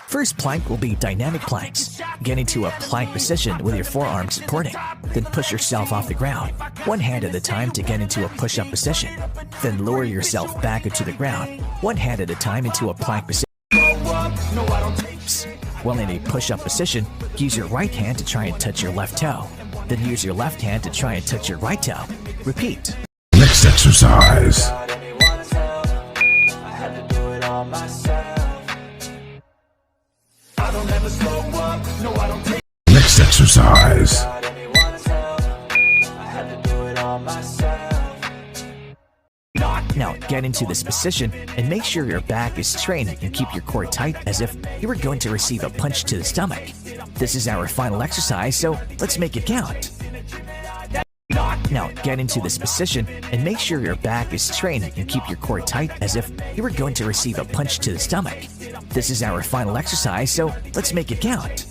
First plank will be dynamic planks. Get into a plank position with your forearms supporting. Then push yourself off the ground, one hand at a time to get into a push-up position. Then lower yourself back into the ground, one hand at a time into a plank position. While in a push-up position, use your right hand to try and touch your left toe. Then use your left hand to try and touch your right toe. Repeat. Next exercise. Next exercise. Now get into this position and make sure your back is straight and keep your core tight as if you were going to receive a punch to the stomach. This is our final exercise, so let's make it count. Now get into this position and make sure your back is straight and keep your core tight as if you were going to receive a punch to the stomach. This is our final exercise, so let's make it count.